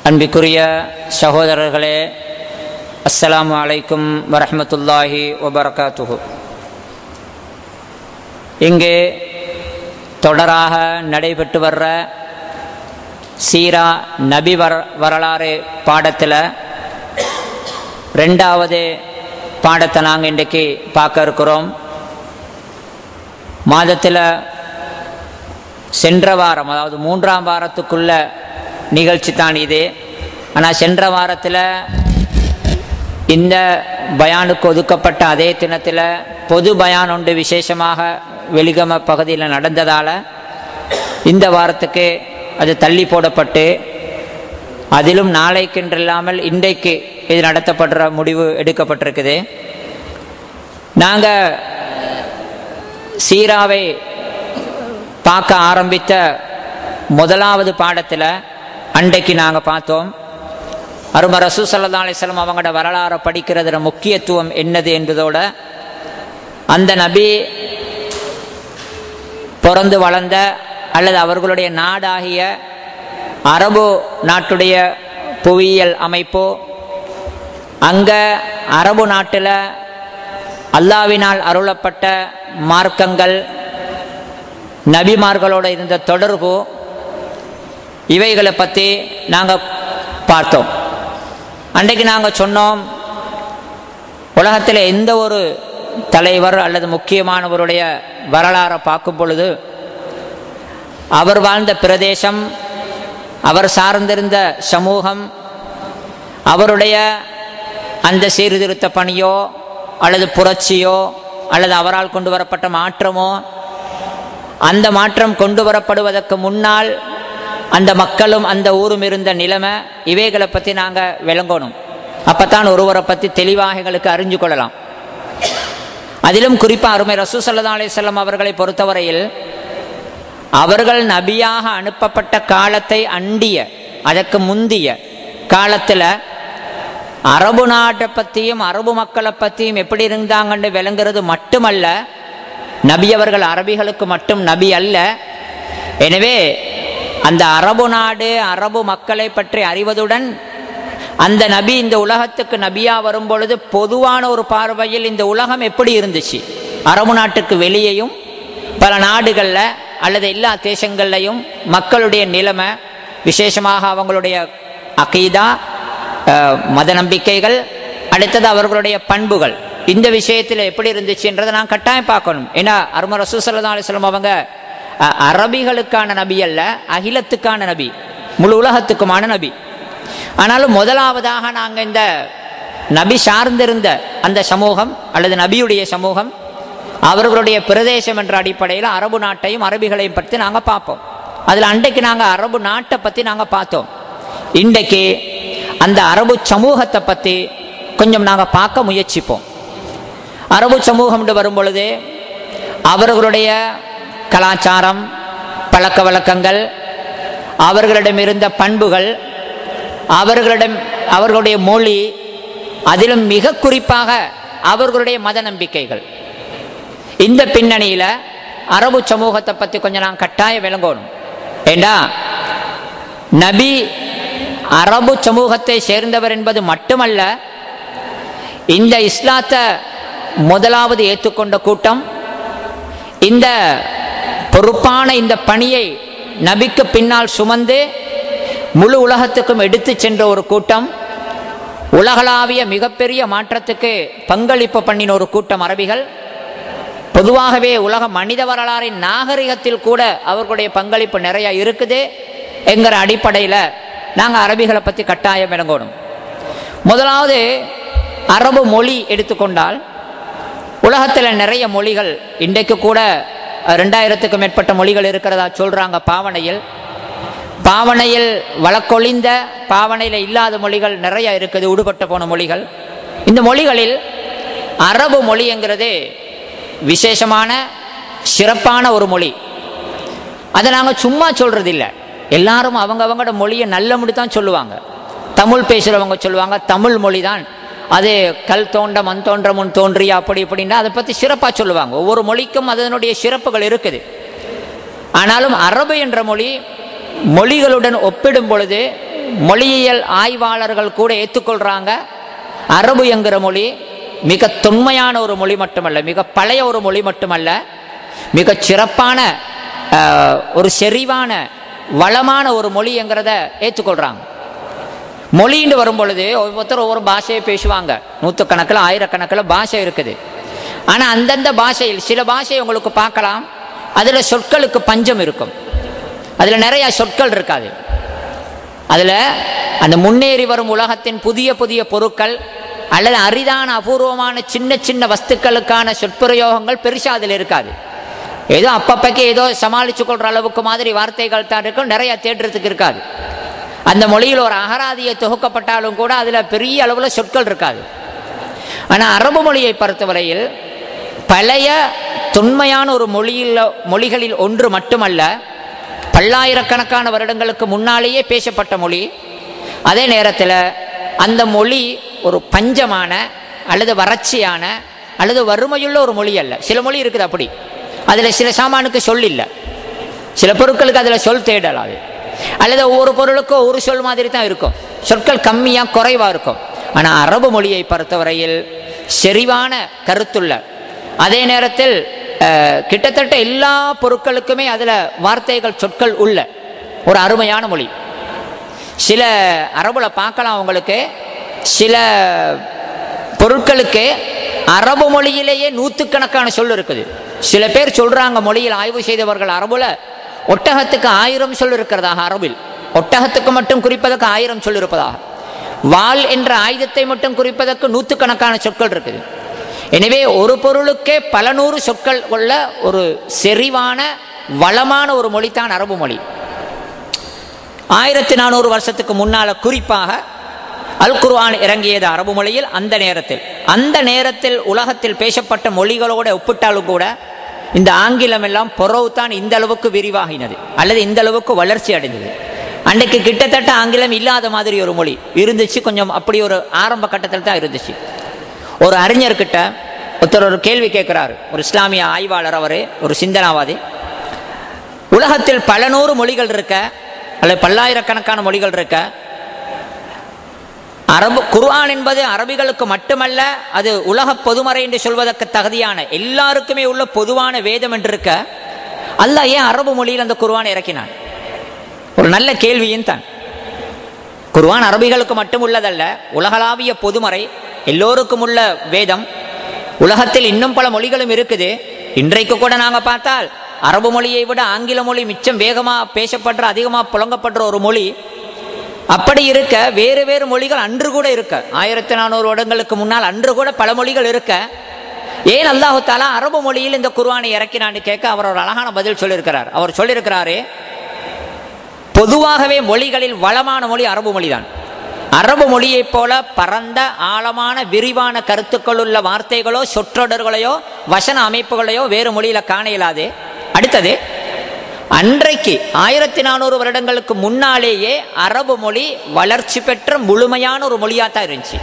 அன்பிற்குரிய சகோதரர்களே, அஸ்ஸலாமு அலைக்கும் வரஹ்மத்துல்லாஹி வபரகாத்துஹு. இங்கே தொடராக நடைபெற்று வர்ற சீரா நபி வரலாறு பாடத்தில் ரெண்டாவது பாடத்தை நாங்கள் இன்றைக்கு பார்க்க இருக்கிறோம். மாதத்தில் சென்ற வாரம், அதாவது 3ஆம் வாரத்துக்குள்ள நிகழ்ச்சி தான் இது. ஆனால் சென்ற வாரத்தில் இந்த பயானுக்கு ஒதுக்கப்பட்ட அதே தினத்தில் பொது பயான் ஒன்று விசேஷமாக வெளிகம பகுதியில் நடந்ததால் இந்த வாரத்துக்கு அது தள்ளி போடப்பட்டு, அதிலும் நாளைக்கென்றில்லாமல் இன்றைக்கு இது நடத்தப்படுற முடிவு எடுக்கப்பட்டிருக்குது. நாங்கள் சீராவை பார்க்க ஆரம்பித்த முதலாவது பாடத்தில் அன்றைக்கு நாங்கள் பார்த்தோம், அருமை ரசூல் ஸல்லல்லாஹு அலைஹி வஸல்லம் அவங்களோட வரலாறை படிக்கிறதுல முக்கியத்துவம் என்னது என்பதோட, அந்த நபி பிறந்து வளர்ந்த அல்லது அவர்களுடைய நாடாகிய அரபு நாட்டுடைய புவியியல் அமைப்பு, அங்கே அரபு நாட்டில் அல்லாஹ்வினால் அருளப்பட்ட மார்க்கங்கள், நபிமார்களோடு இருந்த தொடர்பு, இவைகளை பற்றி நாங்கள் பார்த்தோம். அன்றைக்கு நாங்கள் சொன்னோம், உலகத்தில் எந்த ஒரு தலைவர் அல்லது முக்கியமானவருடைய வரலாறை பார்க்கும் பொழுது அவர் வாழ்ந்த பிரதேசம், அவர் சார்ந்திருந்த சமூகம், அவருடைய அந்த சீர்திருத்த பணியோ அல்லது புரட்சியோ அல்லது அவரால் கொண்டு வரப்பட்ட மாற்றமோ, அந்த மாற்றம் கொண்டு வரப்படுவதற்கு முன்னால் அந்த மக்களும் அந்த ஊரும் இருந்த நிலைமை, இவைகளை பற்றி நாங்கள் விளங்கணும். அப்போத்தான் ஒருவரை பற்றி தெளிவாக எங்களுக்கு அறிஞ்சு கொள்ளலாம். அதிலும் குறிப்பாக அருமை ரசூல் ஸல்லல்லாஹு அலைஹி வஸல்லம் அவர்களை பொறுத்தவரையில் அவர்கள் நபியாக அனுப்பப்பட்ட காலத்தை அண்டிய, அதற்கு முந்திய காலத்தில் அரபு நாட்டை பற்றியும் அரபு மக்களை பற்றியும் எப்படி இருந்தாங்கன்னு விளங்குறது மட்டுமல்ல, நபி அவர்கள் அரபிகளுக்கு மட்டும் நபி அல்ல. எனவே அந்த அரபு நாடு அரபு மக்களை பற்றி அறிவதுடன் அந்த நபி இந்த உலகத்துக்கு நபியா வரும் பொழுது பொதுவான ஒரு பார்வையில் இந்த உலகம் எப்படி இருந்துச்சு, அரபு நாட்டுக்கு வெளியேயும் பல நாடுகளில் அல்லது எல்லா தேசங்கள்லையும் மக்களுடைய நிலைமை, விசேஷமாக அவங்களுடைய அகீதா மத நம்பிக்கைகள், அடுத்தது அவர்களுடைய பண்புகள், இந்த விஷயத்தில் எப்படி இருந்துச்சுன்றதை நான் கட்டாயம் பார்க்கணும். ஏன்னா அருமை ரசூல் ஸல்லல்லாஹு அலைஹி வஸல்லம் அவங்க அரபிகளுக்கான நபி அல்ல, அகிலத்துக்கான நபி, முழு உலகத்துக்குமான நபி. ஆனாலும் முதலாவதாக நாங்கள் இந்த நபி சார்ந்திருந்த அந்த சமூகம் அல்லது நபியுடைய சமூகம், அவர்களுடைய பிரதேசம் என்ற அடிப்படையில் அரபு நாட்டையும் அரபிகளையும் பற்றி நாங்கள் பார்ப்போம். அதில் அன்றைக்கு நாங்கள் அரபு நாட்டை பற்றி நாங்கள் பார்த்தோம். இன்றைக்கு அந்த அரபு சமூகத்தை பற்றி கொஞ்சம் நாங்கள் பார்க்க முயற்சிப்போம். அரபு சமூகம் என்று வரும் பொழுது அவர்களுடைய கலாச்சாரம், பழக்க வழக்கங்கள், அவர்களிடம் இருந்த பண்புகள், அவர்களுடைய மொழி, அதிலும் மிக குறிப்பாக அவர்களுடைய மத நம்பிக்கைகள், இந்த பின்னணியில் அரபு சமூகத்தை பற்றி கொஞ்சம் நான் கட்டாயம் விளங்கணும். ஏண்டா நபி அரபு சமூகத்தை சேர்ந்தவர் என்பது மட்டுமல்ல, இந்த இஸ்லாத்தை முதலாவது ஏற்றுக்கொண்ட கூட்டம், இந்த பொறுப்பான இந்த பணியை நபிக்கு பின்னால் சுமந்து முழு உலகத்துக்கும் எடுத்து சென்ற ஒரு கூட்டம், உலகளாவிய மிகப்பெரிய மாற்றத்துக்கு பங்களிப்பு பண்ணின ஒரு கூட்டம் அரபிகள். பொதுவாகவே உலக மனித வரலாறின் நாகரிகத்தில் கூட அவர்களுடைய பங்களிப்பு நிறைய இருக்குது என்கிற அடிப்படையில் நாங்கள் அரபிகளை பற்றி கட்டாயம் விளங்கணும். முதலாவது அரபு மொழி எடுத்துக்கொண்டால், உலகத்தில் நிறைய மொழிகள், இன்றைக்கு கூட 2000க்கும் மேற்பட்ட மொழிகள் இருக்கிறதா சொல்கிறாங்க. பாவனையில் வழக்கொழிந்த, பாவனையில் இல்லாத மொழிகள் நிறைய இருக்குது, விடுபட்ட போன மொழிகள். இந்த மொழிகளில் அரபு மொழிங்கிறது விசேஷமான சிறப்பான ஒரு மொழி. அதை நாங்கள் சும்மா சொல்கிறது இல்லை, எல்லாரும் அவங்களோட மொழியை நல்ல மொழி தான் சொல்லுவாங்க. தமிழ் பேசுகிறவங்க சொல்லுவாங்க தமிழ் மொழி தான், அது கல் தோண்ட மண் தோன்ற முன் தோன்றியா அப்படி இப்படின்னா அதை பற்றி சிறப்பாக சொல்லுவாங்க. ஒவ்வொரு மொழிக்கும் அதனுடைய சிறப்புகள் இருக்குது. ஆனாலும் அரபு என்ற மொழி மொழிகளுடன் ஒப்பிடும் பொழுது மொழியியல் ஆய்வாளர்கள் கூட ஏற்றுக்கொள்றாங்க, அரபு என்கிற மொழி மிக தொன்மையான ஒரு மொழி மட்டுமல்ல, மிக பழைய ஒரு மொழி மட்டுமல்ல, மிக சிறப்பான ஒரு செறிவான வளமான ஒரு மொழி என்கிறத ஏற்றுக்கொள்றாங்க. மொழின்னு வரும் பொழுது ஒவ்வொருத்தர் ஒவ்வொரு பாஷையை பேசுவாங்க. நூற்றுக்கணக்கில் ஆயிரக்கணக்கில் பாஷை இருக்குது. ஆனால் அந்தந்த பாஷையில் சில பாஷை உங்களுக்கு பார்க்கலாம், அதில் சொற்களுக்கு பஞ்சம் இருக்கும், அதில் நிறைய சொற்கள் இருக்காது. அதில் அந்த முன்னேறி வரும் உலகத்தின் புதிய புதிய பொருட்கள் அல்லது அரிதான அபூர்வமான சின்ன சின்ன வஸ்துக்களுக்கான சொற்பிரயோகங்கள் பெருசாக அதில் இருக்காது. ஏதோ அப்பப்பக்கு ஏதோ சமாளித்து கொள்கிற அளவுக்கு மாதிரி வார்த்தைகள் தான் இருக்கும், நிறைய தேடுறதுக்கு இருக்காது. அந்த மொழியில் ஒரு அகராதியை தொகுக்கப்பட்டாலும் கூட அதில் பெரிய அளவில் சொற்கள் இருக்காது. ஆனால் அரபு மொழியை பொறுத்தவரையில் பழைய தொன்மையான ஒரு மொழிகளில் ஒன்று மட்டுமல்ல, பல்லாயிரக்கணக்கான வருடங்களுக்கு முன்னாலேயே பேசப்பட்ட மொழி. அதே நேரத்தில் அந்த மொழி ஒரு பஞ்சமான அல்லது வறட்சியான அல்லது வறுமையுள்ள ஒரு மொழி அல்ல. சில மொழி இருக்குது அப்படி, அதில் சில சாமானுக்கு சொல் இல்லை, சில பொருட்களுக்கு அதில் சொல் தேடலாது, அல்லது ஒவ்வொரு பொருளுக்கும் ஒரு சொல் மாதிரி தான் இருக்கும், சொற்கள் கம்மியாக குறைவாக இருக்கும். ஆனால் அரபு மொழியை பொறுத்தவரையில் செறிவான கருத்துள்ள, அதே நேரத்தில் கிட்டத்தட்ட எல்லா பொருட்களுக்குமே அதில் வார்த்தைகள் சொற்கள் உள்ள ஒரு அருமையான மொழி. சில அரபுல பார்க்கலாம், உங்களுக்கு சில பொருட்களுக்கு அரபு மொழியிலேயே நூற்றுக்கணக்கான சொல் இருக்குது. சில பேர் சொல்றாங்க, மொழியில் ஆய்வு செய்தவர்கள், அரபுல ஒட்டகத்துக்கு 1000 சொல் இருக்கிறதாக, அரபில் ஒட்டகத்துக்கு மட்டும் குறிப்பதற்கு 1000 சொல் இருப்பதாக, வாள் என்ற ஆயுதத்தை மட்டும் குறிப்பதற்கு நூற்றுக்கணக்கான சொற்கள் இருக்குது. எனவே ஒரு பொருளுக்கே பல நூறு சொற்கள் உள்ள ஒரு செறிவான வளமான ஒரு மொழி தான் அரபு மொழி. 1400 வருஷத்துக்கு முன்னால குறிப்பாக அல் குர்ஆன் இறங்கியது அரபு மொழியில். அந்த நேரத்தில் உலகத்தில் பேசப்பட்ட மொழிகளோடு ஒப்பிட்டாலும் கூட இந்த ஆங்கிலம் எல்லாம் பொறவுதான் இந்த அளவுக்கு விரிவாகினது அல்லது இந்த அளவுக்கு வளர்ச்சி அடைந்தது. அன்றைக்கு கிட்டத்தட்ட ஆங்கிலம் இல்லாத மாதிரி ஒரு மொழி இருந்துச்சு, கொஞ்சம் அப்படி ஒரு ஆரம்ப கட்டத்தில் தான் இருந்துச்சு. ஒரு அறிஞர்கிட்ட ஒருத்தர் ஒரு கேள்வி கேட்கிறாரு, ஒரு இஸ்லாமிய ஆய்வாளர், அவர் ஒரு சிந்தனாவாதி. உலகத்தில் பல நூறு மொழிகள் இருக்க அல்லது பல்லாயிரக்கணக்கான மொழிகள் இருக்க, அரபு குர்ஆன் என்பது அரபிகளுக்கு மட்டுமல்ல, அது உலக பொதுமறை என்று சொல்வதற்கு தகுதியான எல்லாருக்குமே உள்ள பொதுவான வேதம் என்று இருக்க, அல்லாஹ் ஏன் அரபு மொழியில் அந்த குர்ஆனை இறக்கினான்? ஒரு நல்ல கேள்வியும் தான். குர்ஆன் அரபிகளுக்கு மட்டும் உள்ளதல்ல, உலகளாவிய பொதுமறை, எல்லோருக்கும் உள்ள வேதம். உலகத்தில் இன்னும் பல மொழிகளும் இருக்குது. இன்றைக்கு கூட நாங்கள் பார்த்தால் அரபு மொழியை விட ஆங்கில மொழி மிச்சம் வேகமாக பேசப்படுற, அதிகமாக புழங்கப்படுற ஒரு மொழி. அப்படி இருக்க வேறு வேறு மொழிகள் அன்று கூட இருக்க, 1400 வருடங்களுக்கு முன்னால் அன்று கூட பல மொழிகள் இருக்க, ஏன் அல்லாஹு தஆலா அரபு மொழியில் இந்த குர்ஆனை இறக்கினான்னு கேட்க அவர் ஒரு அழகான பதில் சொல்லியிருக்கிறார். அவர் சொல்லியிருக்கிறாரு, பொதுவாகவே மொழிகளில் வளமான மொழி அரபு மொழிதான். அரபு மொழியைப் போல பரந்த ஆழமான விரிவான கருத்துக்கள் உள்ள வார்த்தைகளோ சொற்றொடர்களையோ வசன அமைப்புகளையோ வேறு மொழியில காண இயலாது. அடுத்தது, அன்றைக்கு 1400 வருடங்களுக்கு முன்னாலேயே அரபு மொழி வளர்ச்சி பெற்ற முழுமையான ஒரு மொழியாக தான் இருந்துச்சு.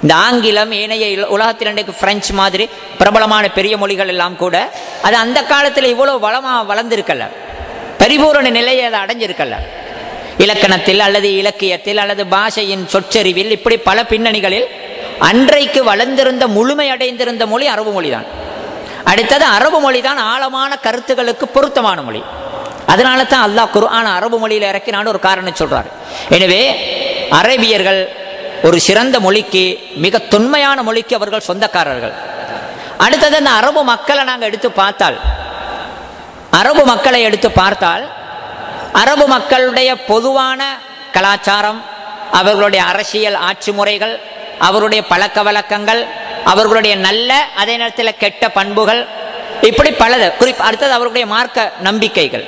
இந்த ஆங்கிலம், ஏனைய உலகத்தில் இன்றைக்கு பிரெஞ்சு மாதிரி பிரபலமான பெரிய மொழிகள் எல்லாம் கூட அது அந்த காலத்தில் இவ்வளவு வளமாக வளர்ந்திருக்கல, பரிபூரண நிலையை அதை அடைஞ்சிருக்கல. இலக்கணத்தில் அல்லது இலக்கியத்தில் அல்லது பாஷையின் சொற்செறிவில் இப்படி பல பின்னணிகளில் அன்றைக்கு வளர்ந்திருந்த முழுமை அடைந்திருந்த மொழி அரபு மொழிதான். அடுத்தது, அரபு மொழி தான் ஆழமான கருத்துக்களுக்கு பொருத்தமான மொழி. அதனால தான் அல்லாஹ் குர்ஆன் அரபு மொழியில் இறக்கினான்னு ஒரு காரணம் சொல்றாரு. எனவே அரேபியர்கள் ஒரு சிறந்த மொழிக்கு, மிக தொன்மையான மொழிக்கு அவர்கள் சொந்தக்காரர்கள். அடுத்தது, அந்த அரபு மக்களை நாங்கள் எடுத்து பார்த்தால், அரபு மக்களுடைய பொதுவான கலாச்சாரம், அவர்களுடைய அரசியல் ஆட்சி முறைகள், அவருடைய பழக்க வழக்கங்கள், அவர்களுடைய நல்ல அதே நேரத்தில் கெட்ட பண்புகள், இப்படி பலது. அடுத்தது அவர்களுடைய மார்க்க நம்பிக்கைகள்,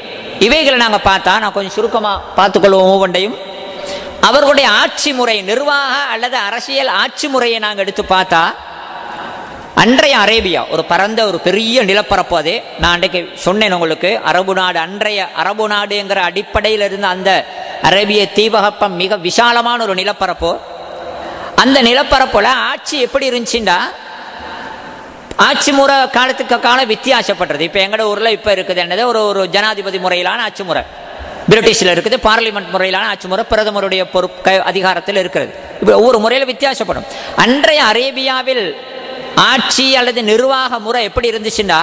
இவைகளை நாங்கள் பார்த்தா, நான் கொஞ்சம் சுருக்கமாக பார்த்துக்கொள்வோம் ஒவ்வொன்றையும். அவர்களுடைய ஆட்சி முறை, நிர்வாக அல்லது அரசியல் ஆட்சி முறையை நாங்கள் எடுத்து பார்த்தா, அன்றைய அரேபியா ஒரு பரந்த ஒரு பெரிய நிலப்பரப்பு. அது நான் அன்றைக்கு சொன்னேன் உங்களுக்கு, அரபு நாடு, அன்றைய அரபு நாடு என்கிற அடிப்படையில் இருந்த அந்த அரேபிய தீபகப்பம் மிக விசாலமான ஒரு நிலப்பரப்பு. அந்த நிலப்பரப்புல ஆட்சி எப்படி இருந்துச்சுன்னா, ஆட்சி முறை காலத்துக்கு காலம் வித்தியாசப்படுறது. இப்போ எங்களோட ஊரில் இப்போ இருக்குது என்னது, ஒரு ஜனாதிபதி முறையிலான ஆட்சி முறை. பிரிட்டிஷில் இருக்குது பார்லிமெண்ட் முறையிலான ஆட்சி முறை, பிரதமருடைய அதிகாரத்தில் இருக்கிறது. இப்படி ஒவ்வொரு முறையில் வித்தியாசப்படும். அன்றைய அரேபியாவில் ஆட்சி அல்லது நிர்வாக முறை எப்படி இருந்துச்சுன்னா,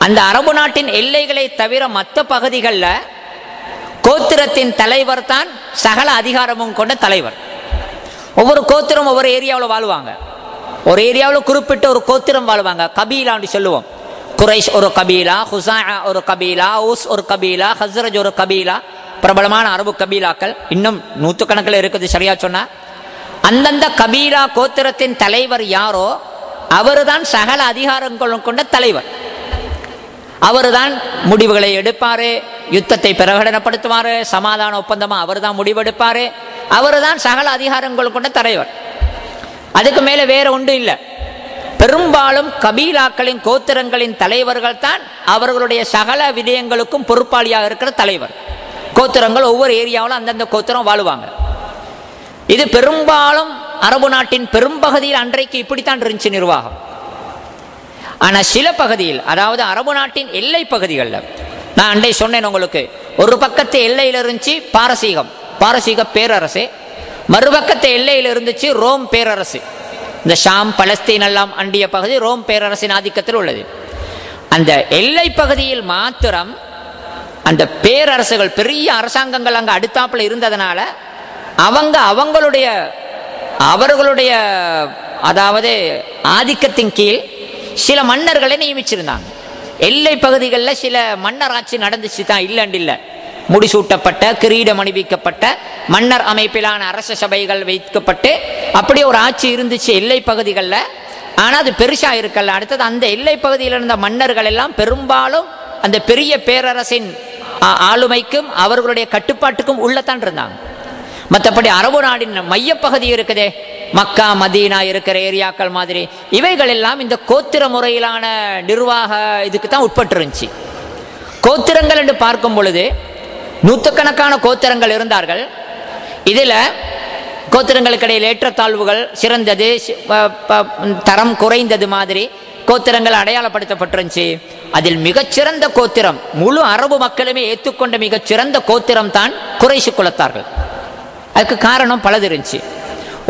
அந்த அரபு நாட்டின் எல்லைகளை தவிர மற்ற பகுதிகளில் கோத்திரத்தின் தலைவர் தான் சகல அதிகாரமும் கொண்ட தலைவர். ஒவ்வொரு கோத்திரம் ஒவ்வொரு ஏரியாவில் வாழ்வாங்க. ஒரு ஏரியாவில் குறிப்பிட்ட ஒரு கோத்திரம் வாழ்வாங்க. கபீலான்னு சொல்லுவோம். குரைஷ் ஒரு கபீலா, ஹுசா ஒரு கபீலா, ஊஸ் ஒரு கபீலா, ஹஸ்ரஜ் ஒரு கபீலா, பிரபலமான அரபு கபீலாக்கள் இன்னும் நூற்றுக்கணக்கில் இருக்குது. சரியா சொன்னா, அந்தந்த கபீலா கோத்திரத்தின் தலைவர் யாரோ அவர்தான் சகல அதிகாரங்களும் கொண்ட தலைவர். அவர்தான் முடிவுகளை எடுப்பாரு, யுத்தத்தை பிரகடனப்படுத்துவாரு, சமாதான ஒப்பந்தமா அவர் தான் முடிவெடுப்பாரு. அவர்தான் சகல அதிகாரங்கள் கொண்ட தலைவர். அதுக்கு மேல வேற ஒன்றும் இல்லை. பெரும்பாலும் கபீலாக்களின் கோத்திரங்களின் தலைவர்கள் தான் அவர்களுடைய சகல விடயங்களுக்கும் பொறுப்பாளியாக இருக்கிற தலைவர். கோத்திரங்கள் ஒவ்வொரு ஏரியாவிலும் அந்தந்த கோத்திரம் வாழுவாங்க. இது பெரும்பாலும் அரபு நாட்டின் பெரும்பகுதியில் அன்றைக்கு இப்படித்தான் இருந்துச்சு நிர்வாகம். ஆனா சில பகுதியில், அதாவது அரபு நாட்டின் எல்லை பகுதிகளில், நான் அண்டை சொன்னேன் உங்களுக்கு, ஒரு பக்கத்து எல்லையில் இருந்துச்சு பாரசீக பேரரசு, மறுபக்கத்து எல்லையில் இருந்துச்சு ரோம் பேரரசு. இந்த ஷாம் பலஸ்தீன் எல்லாம் அண்டிய பகுதி ரோம் பேரரசின் ஆதிக்கத்தில் உள்ளது. அந்த எல்லை பகுதியில் மாத்திரம் அந்த பேரரசுகள், பெரிய அரசாங்கங்கள் அங்க அடுத்தாப்புல இருந்ததுனால அவர்களுடைய அதாவது ஆதிக்கத்தின் கீழ் சில மன்னர்களை நியமிச்சிருந்தாங்க. எல்லை பகுதிகளில் சில மன்னர் ஆட்சி நடந்துச்சு தான், இல்லைன்னு இல்லை. முடிசூட்டப்பட்ட, கிரீடம் அணிவிக்கப்பட்ட மன்னர் அமைப்பிலான அரச சபைகள் வைக்கப்பட்டு அப்படியே ஒரு ஆட்சி இருந்துச்சு எல்லை பகுதிகளில். ஆனால் அது பெருசா இருக்கல. அடுத்தது அந்த எல்லை பகுதியில் இருந்த மன்னர்கள் எல்லாம் பெரும்பாலும் அந்த பெரிய பேரரசின் ஆளுமைக்கும் அவர்களுடைய கட்டுப்பாட்டுக்கும் உள்ளத்தான் இருந்தாங்க. மற்றபடி அரபு நாடின் மையப்பகுதி இருக்குதே, மக்கா மதீனா இருக்கிற ஏரியாக்கள் மாதிரி, இவைகள் எல்லாம் இந்த கோத்திர முறையிலான நிர்வாக இதுக்கு தான் உட்பட்டு இருந்துச்சு. கோத்திரங்கள் என்று பார்க்கும் பொழுது நூற்றுக்கணக்கான கோத்திரங்கள் இருந்தார்கள். இதுல கோத்திரங்களுக்கு இடையில் ஏற்றத்தாழ்வுகள், சிறந்தது தரம் குறைந்தது மாதிரி கோத்திரங்கள் அடையாளப்படுத்தப்பட்டிருந்துச்சு. அதில் மிகச்சிறந்த கோத்திரம், முழு அரபு மக்களுமே ஏற்றுக்கொண்ட மிகச்சிறந்த கோத்திரம் தான் குறைஷி குலத்தார்கள். அதுக்கு காரணம் பலது இருந்துச்சு.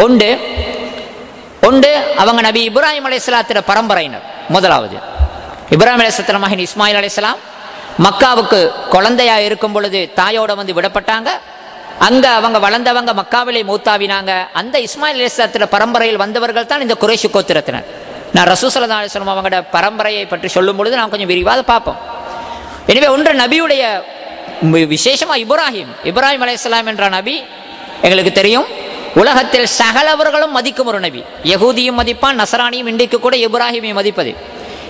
ஒன்று அவங்க நபி இப்ராஹிம் அலைஹிஸ்ஸலாத்திர பரம்பரையினர். முதலாவது இப்ராஹிம் அலைஹிஸ்ஸலாத்திர மகன் இஸ்மாயில் அலைஹிஸ்ஸலாம் மக்காவுக்கு குழந்தையா இருக்கும் பொழுது தாயோட வந்து விடப்பட்டாங்க. அங்க அவங்க வளர்ந்தவங்க மக்காவிலே மூத்தாவினாங்க. அந்த இஸ்மாயில் அலைஹிஸ்ஸலாத்திர பரம்பரையில் வந்தவர்கள் தான் இந்த குறைஷி கோத்திரத்தினர். நான் ரசூல் ஸல்லல்லாஹு அலைஹி வஸல்லம் அவங்களோட பரம்பரையை பற்றி சொல்லும் பொழுது நான் கொஞ்சம் விரிவாக பார்ப்போம். எனவே ஒன்று நபியுடைய விசேஷமா இப்ராஹிம் அலைஹிஸ்ஸலாம் என்ற நபி எங்களுக்கு தெரியும், உலகத்தில் சகலவர்களும் மதிக்கும் ஒரு நபி. யகூதியும் மதிப்பான், நசரானியும் இன்றைக்கு கூட இப்ராஹிமையும் மதிப்பது.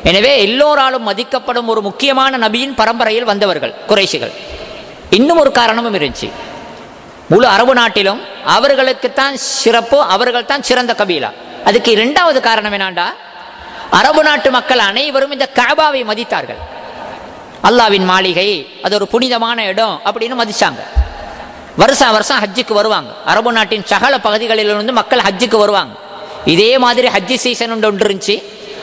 எனவே எல்லோராலும் மதிக்கப்படும் ஒரு முக்கியமான நபியின் பரம்பரையில் வந்தவர்கள் குறைஷிகள். இன்னும் ஒரு காரணமும் இருந்துச்சு. முழு அரபு நாட்டிலும் அவர்களுக்குத்தான் சிறப்பு, அவர்கள் தான் சிறந்த கபீலா. அதுக்கு இரண்டாவது காரணம் என்னண்டா, அரபு நாட்டு மக்கள் அனைவரும் இந்த கஅபாவை மதித்தார்கள். அல்லாவின் மாளிகை, அது ஒரு புனிதமான இடம் அப்படின்னு மதிச்சாங்க. வருஷம் ஹஜ்ஜுக்கு வருவாங்க. அரபு நாட்டின் சகல பகுதிகளிலிருந்து மக்கள் ஹஜ்ஜுக்கு வருவாங்க. இதே மாதிரி ஹஜ்ஜி சீசன் ஒன்று இருந்துச்சு.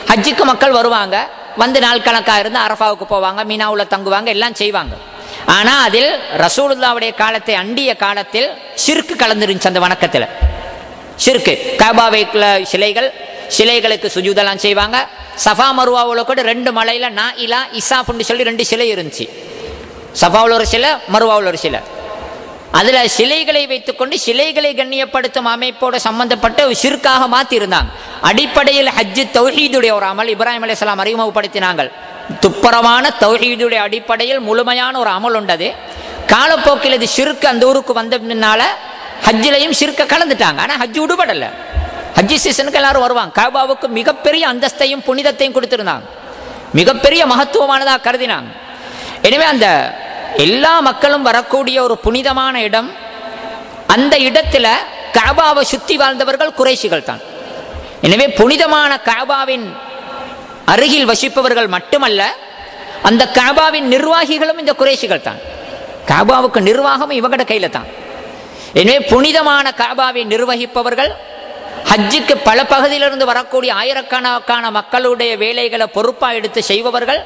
ஹஜ்ஜுக்கு மக்கள் வருவாங்க, வந்து நாள் கணக்காக இருந்து அரஃபாவுக்கு போவாங்க, மீனாவுல தங்குவாங்க, எல்லாம் செய்வாங்க. ஆனா அதில் ரசூலுல்லாவுடைய காலத்தை அண்டிய காலத்தில் ஷிர்க் கலந்துருந்துச்சு. அந்த வணக்கத்தில் ஷிர்க், கஅபாவுக்குள்ள சிலைகளுக்கு சுஜூதெல்லாம் செய்வாங்க. சஃபா மருவாவில் கூட 2 மலையில நாஇலா இசாஃப்னு சொல்லி 2 சிலை இருந்துச்சு. சஃபாவில் ஒரு சிலை, மருவாவில் ஒரு சிலை. அதுல சிலைகளை வைத்துக்கொண்டு சிலைகளை கண்ணியப்படுத்தும் அமைப்போடு சம்பந்தப்பட்ட ஷிர்காக மாத்தி இருந்தாங்க. அடிப்படையில் ஹஜ்ஜு தௌஹீதுடைய ஒரு அமல் இப்ராஹிம் அலைஹிஸ்ஸலாம் அறிமுகப்படுத்தினாங்க. துப்பரவான தௌஹீதுடைய அடிப்படையில் முழுமையான ஒரு அமல் உண்டது. காலப்போக்கில் இது ஷிர்க் அந்த ஊருக்கு வந்ததுனால ஹஜ்ஜிலையும் ஷிர்க கலந்துட்டாங்க. ஆனா ஹஜ்ஜு விடுபடல. ஹஜ்ஜி சீசனுக்கு எல்லாரும் வருவாங்க. கஅபாவுக்கு மிகப்பெரிய அந்தஸ்தையும் புனிதத்தையும் கொடுத்திருந்தாங்க, மிகப்பெரிய மகத்துவமானதாக கருதினாங்க. எனவே அந்த எல்லா மக்களும் வரக்கூடிய ஒரு புனிதமான இடம், அந்த இடத்துல கஅபாவை சுத்தி வாழ்ந்தவர்கள் குறைஷிகள் தான். எனவே புனிதமான கஅபாவின் அருகில் வசிப்பவர்கள் மட்டுமல்ல, அந்த கஅபாவின் நிர்வாகிகளும் இந்த குறைஷிகள் தான். கஅபாவுக்கு நிர்வாகம் இவங்கட கையில தான். எனவே புனிதமான கஅபாவை நிர்வகிப்பவர்கள், ஹஜ்ஜுக்கு பல பகுதியிலிருந்து வரக்கூடிய ஆயிரக்கணக்கான மக்களுடைய வேலைகளை பொறுப்பா எடுத்து செய்பவர்கள்,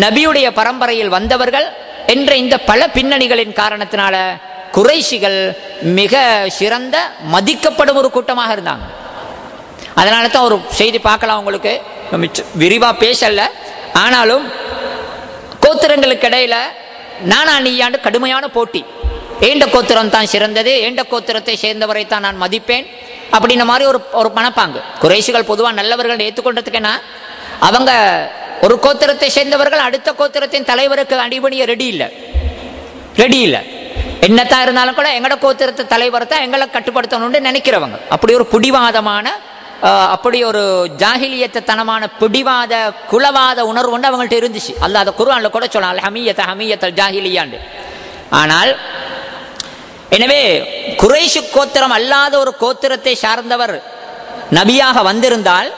நபியுடைய பரம்பரையில் வந்தவர்கள், என்ற இந்த பல பின்னணிகளின் காரணத்தினால குறைஷிகள் மிக சிறந்த மதிக்கப்படும் ஒரு கூட்டமாக இருந்தாங்க. அதனால தான் ஒரு செய்தி பார்க்கலாம், உங்களுக்கு விரிவா பேசல, ஆனாலும் கோத்திரங்களுக்கு இடையில நானா நீயாண்டு கடுமையான போட்டி. ஏண்ட கோத்திரம் தான் சிறந்தது, ஏண்ட கோத்திரத்தை சேர்ந்தவரை தான் நான் மதிப்பேன் அப்படின்ற மாதிரி ஒரு மனப்பாங்கு. குறைஷிகள் பொதுவாக நல்லவர்கள் ஏற்றுக்கொண்டதுக்குன்னா அவங்க ஒரு கோத்திரத்தை சேர்ந்தவர்கள் அடுத்த கோத்திரத்தின் தலைவருக்கு அடிபணிய ரெடி இல்லை. என்னத்தான் இருந்தாலும் கூட எங்கட கோத்திரத்தை தலைவர் தான் எங்களை கட்டுப்படுத்தணும்னு நினைக்கிறவங்க. அப்படி ஒரு பிடிவாதமான, அப்படி ஒரு ஜாஹிலியத்தனமான பிடிவாத குலவாத உணர்வு ஒன்று அவங்கள்ட்ட இருந்துச்சு. அல்லாஹ் அந்த குர்ஆன்ல கூட சொல்லலாம், ஹமியத்தல் ஜாஹிலியாண்டு. ஆனால் எனவே குறைஷ் கோத்திரம் அல்லாத ஒரு கோத்திரத்தை சார்ந்தவர் நபியாக வந்திருந்தால்